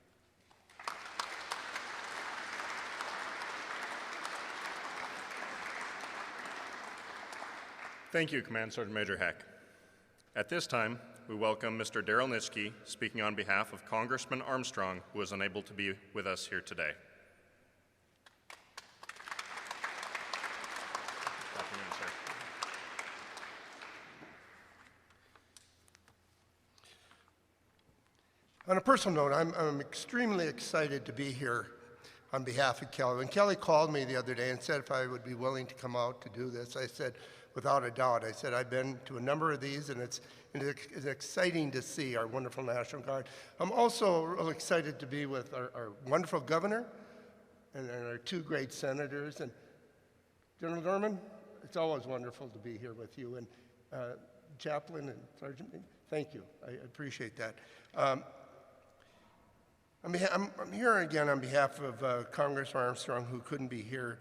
Thank you, Command Sergeant Major Heck. At this time, we welcome Mr. Darrell Nitschke, speaking on behalf of Congressman Armstrong, who is unable to be with us here today. Good afternoon, sir. On a personal note, I'm extremely excited to be here on behalf of Kelly. When Kelly called me the other day and said if I would be willing to come out to do this, I said, without a doubt. I said, I've been to a number of these, and it's exciting to see our wonderful National Guard. I'm also really excited to be with our wonderful governor and our two great senators. And General Dorman, it's always wonderful to be here with you. And Chaplain and Sergeant, thank you. I appreciate that. I'm here again on behalf of Congressman Armstrong, who couldn't be here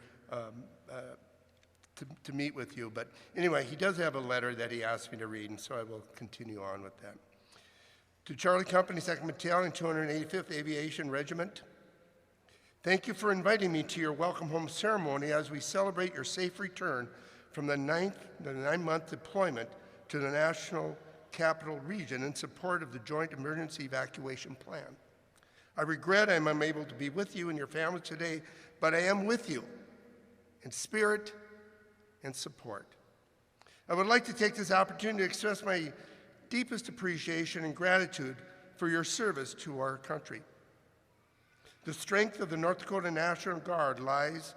to meet with you. But anyway, he does have a letter that he asked me to read, and so I will continue on with that. To Charlie Company, 2nd Battalion, 285th Aviation Regiment, thank you for inviting me to your welcome home ceremony as we celebrate your safe return from the 9-month deployment to the National Capital Region in support of the Joint Emergency Evacuation Plan. I regret I'm unable to be with you and your families today, but I am with you in spirit and support. I would like to take this opportunity to express my deepest appreciation and gratitude for your service to our country. The strength of the North Dakota National Guard lies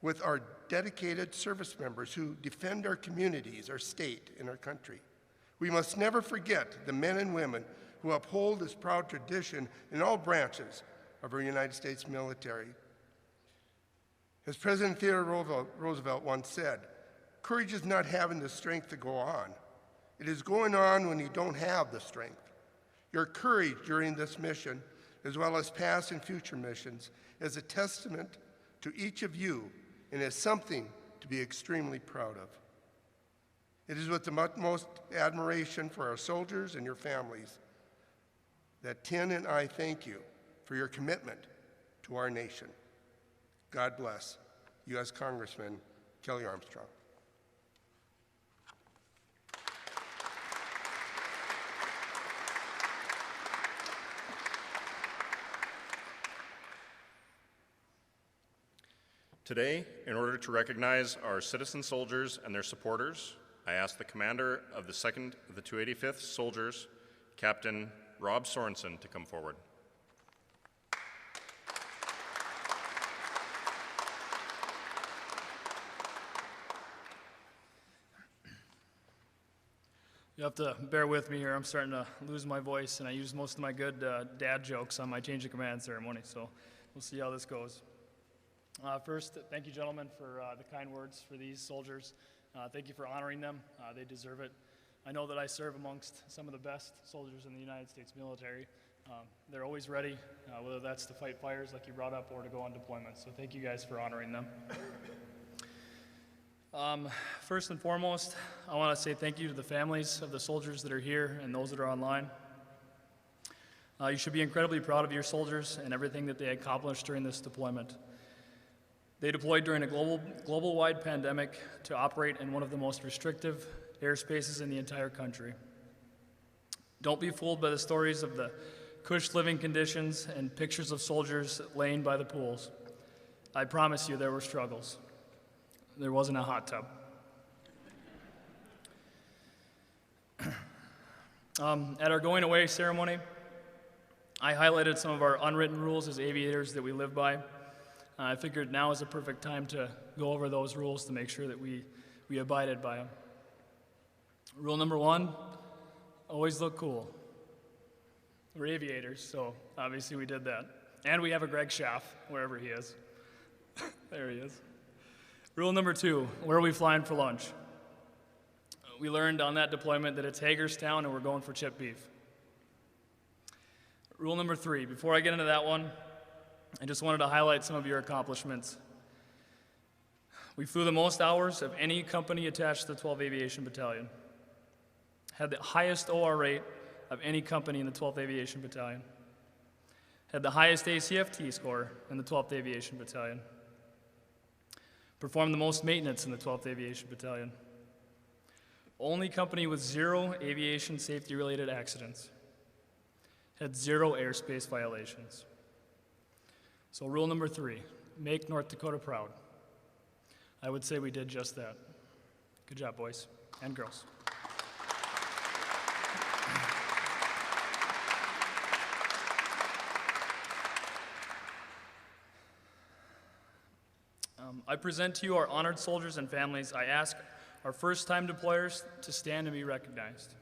with our dedicated service members who defend our communities, our state, and our country. We must never forget the men and women who uphold this proud tradition in all branches of our United States military. As President Theodore Roosevelt once said, courage is not having the strength to go on. It is going on when you don't have the strength. Your courage during this mission, as well as past and future missions, is a testament to each of you and is something to be extremely proud of. It is with the utmost admiration for our soldiers and your families that Tin and I thank you for your commitment to our nation. God bless. U.S. Congressman Kelly Armstrong. Today, in order to recognize our citizen soldiers and their supporters, I ask the commander of the 285th Soldiers, Captain Rob Sorensen, to come forward. You have to bear with me here. I'm starting to lose my voice, and I used most of my good dad jokes on my change of command ceremony, so we'll see how this goes. First, thank you, gentlemen, for the kind words for these soldiers. Thank you for honoring them. They deserve it. I know that I serve amongst some of the best soldiers in the United States military. They're always ready, whether that's to fight fires like you brought up or to go on deployment, so thank you guys for honoring them. First and foremost, I want to say thank you to the families of the soldiers that are here and those that are online. You should be incredibly proud of your soldiers and everything that they accomplished during this deployment. They deployed during a global-wide pandemic to operate in one of the most restrictive airspaces in the entire country. Don't be fooled by the stories of the cush living conditions and pictures of soldiers laying by the pools. I promise you there were struggles. There wasn't a hot tub. At our going away ceremony, I highlighted some of our unwritten rules as aviators that we live by. I figured now is a perfect time to go over those rules to make sure that we abided by them. Rule number 1, always look cool. We're aviators, so obviously we did that. And we have a Greg Schaff, wherever he is. There he is. Rule number 2, where are we flying for lunch? We learned on that deployment that it's Hagerstown and we're going for chip beef. Rule number 3, before I get into that one, I just wanted to highlight some of your accomplishments. We flew the most hours of any company attached to the 12th Aviation Battalion. Had the highest OR rate of any company in the 12th Aviation Battalion. Had the highest ACFT score in the 12th Aviation Battalion. Performed the most maintenance in the 12th Aviation Battalion. Only company with 0 aviation safety-related accidents. Had 0 airspace violations. So rule number 3, make North Dakota proud. I would say we did just that. Good job, boys and girls. I present to you our honored soldiers and families. I ask our first-time deployers to stand and be recognized.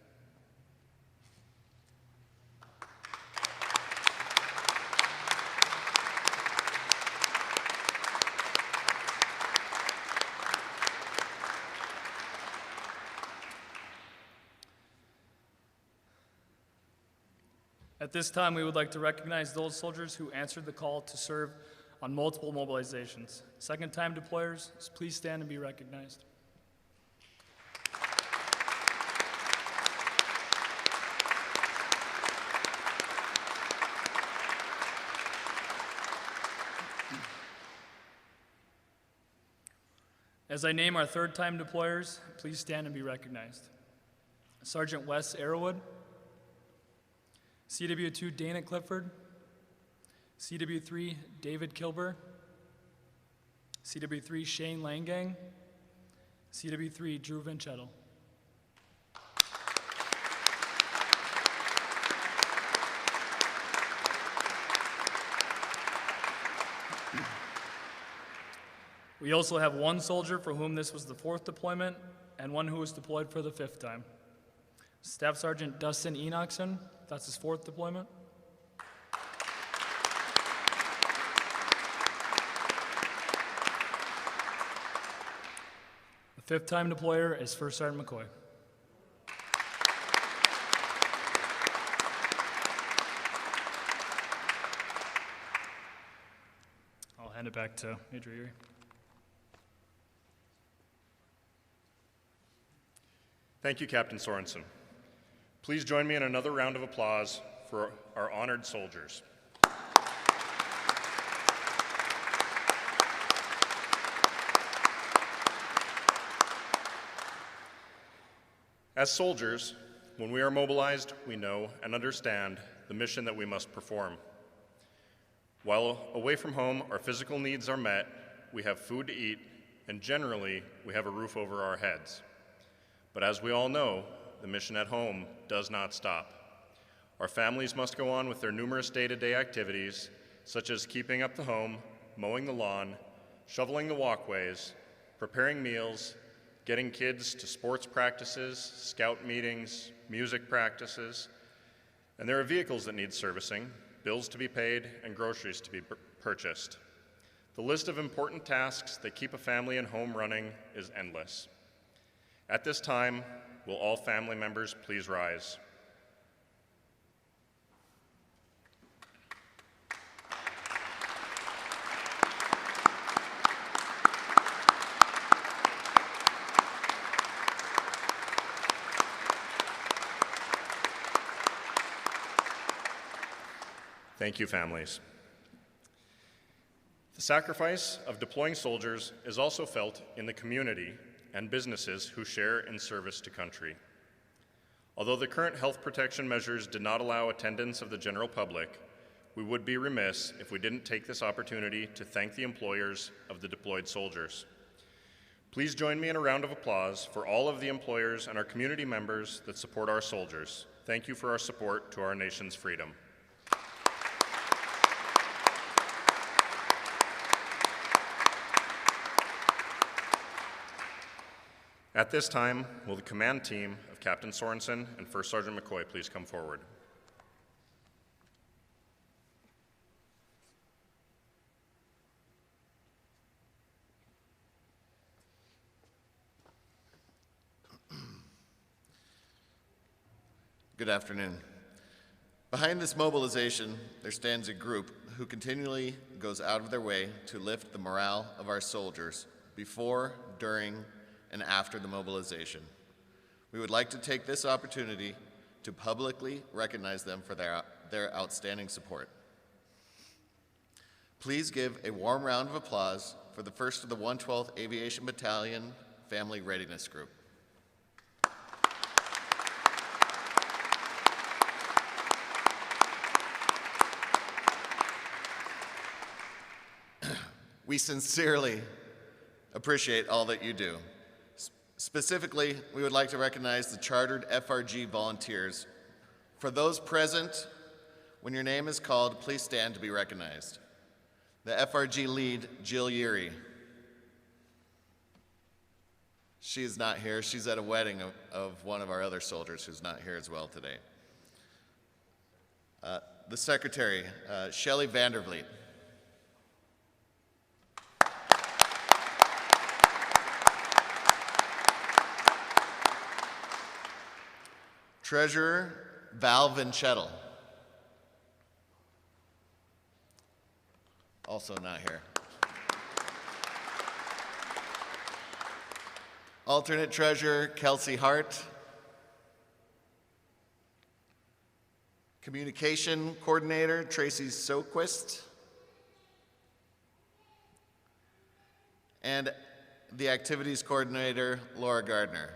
At this time, we would like to recognize those soldiers who answered the call to serve on multiple mobilizations. Second-time deployers, please stand and be recognized. As I name our third-time deployers, please stand and be recognized. Sergeant Wes Arrowwood, CW2 Dana Clifford, CW3 David Kilber, CW3 Shane Langang, CW3 Drew Vinchetto. We also have one soldier for whom this was the 4th deployment and one who was deployed for the 5th time. Staff Sergeant Dustin Enochson, that's his 4th deployment. The 5th time deployer is First Sergeant McCoy. I'll hand it back to Major Erie. Thank you, Captain Sorensen. Please join me in another round of applause for our honored soldiers. As soldiers, when we are mobilized, we know and understand the mission that we must perform. While away from home, our physical needs are met, we have food to eat, and generally, we have a roof over our heads. But as we all know, the mission at home does not stop. Our families must go on with their numerous day-to-day activities, such as keeping up the home, mowing the lawn, shoveling the walkways, preparing meals, getting kids to sports practices, scout meetings, music practices, and there are vehicles that need servicing, bills to be paid, and groceries to be purchased. The list of important tasks that keep a family and home running is endless. At this time, will all family members please rise? Thank you, families. The sacrifice of deploying soldiers is also felt in the community and businesses who share in service to country. Although the current health protection measures did not allow attendance of the general public, we would be remiss if we didn't take this opportunity to thank the employers of the deployed soldiers. Please join me in a round of applause for all of the employers and our community members that support our soldiers. Thank you for our support to our nation's freedom. At this time, will the command team of Captain Sorensen and First Sergeant McCoy please come forward? Good afternoon. Behind this mobilization, there stands a group who continually goes out of their way to lift the morale of our soldiers before, during, and after the mobilization. We would like to take this opportunity to publicly recognize them for their outstanding support. Please give a warm round of applause for the 1st of the 112th Aviation Battalion Family Readiness Group. We sincerely appreciate all that you do. Specifically, we would like to recognize the chartered FRG volunteers. For those present, when your name is called, please stand to be recognized. The FRG lead, Jill Yeary. She is not here. She's at a wedding of one of our other soldiers who's not here as well today. The secretary, Shelley Vandervliet. Treasurer Val Vinchettel. Also not here. Alternate Treasurer Kelsey Hart. Communication Coordinator Tracy Soquist. And the Activities Coordinator Laura Gardner.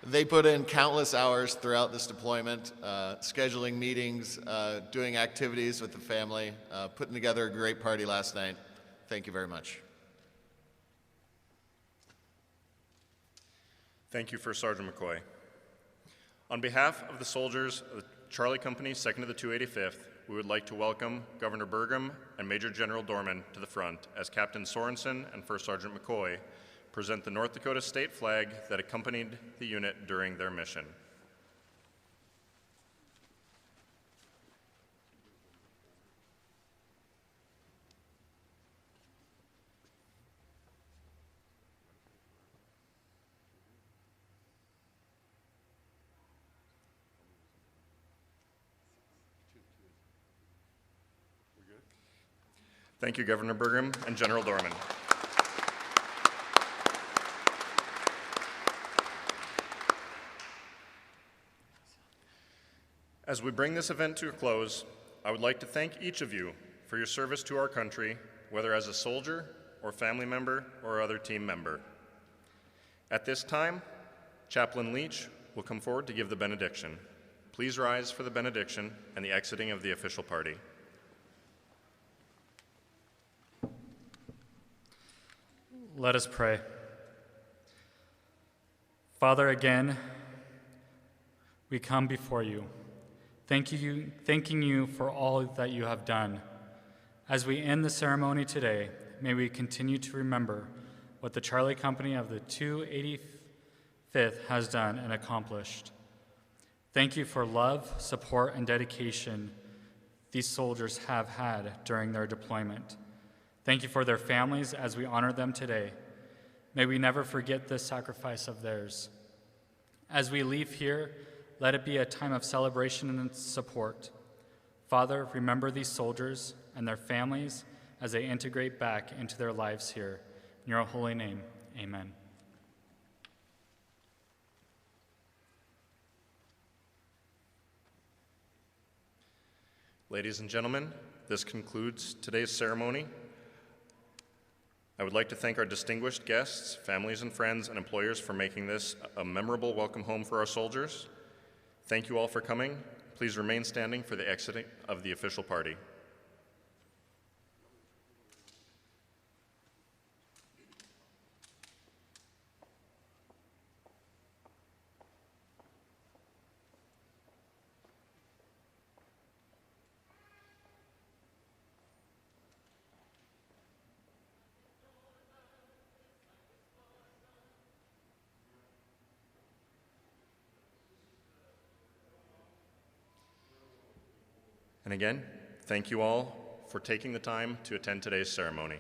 They put in countless hours throughout this deployment, scheduling meetings, doing activities with the family, putting together a great party last night. Thank you very much. Thank you, First Sergeant McCoy. On behalf of the soldiers of the Charlie Company, 2nd to the 285th, we would like to welcome Governor Burgum and Major General Dorman to the front as Captain Sorensen and First Sergeant McCoy present the North Dakota state flag that accompanied the unit during their mission. Thank you, Governor Burgum and General Dorman. As we bring this event to a close, I would like to thank each of you for your service to our country, whether as a soldier or family member or other team member. At this time, Chaplain Leach will come forward to give the benediction. Please rise for the benediction and the exiting of the official party. Let us pray. Father, again, we come before you, thanking you for all that you have done. As we end the ceremony today, may we continue to remember what the Charlie Company of the 285th has done and accomplished. Thank you for love, support, and dedication these soldiers have had during their deployment. Thank you for their families as we honor them today. May we never forget this sacrifice of theirs. As we leave here, let it be a time of celebration and support. Father, remember these soldiers and their families as they integrate back into their lives here. In your holy name, amen. Ladies and gentlemen, this concludes today's ceremony. I would like to thank our distinguished guests, families and friends, and employers for making this a memorable welcome home for our soldiers. Thank you all for coming. Please remain standing for the exiting of the official party. And again, thank you all for taking the time to attend today's ceremony.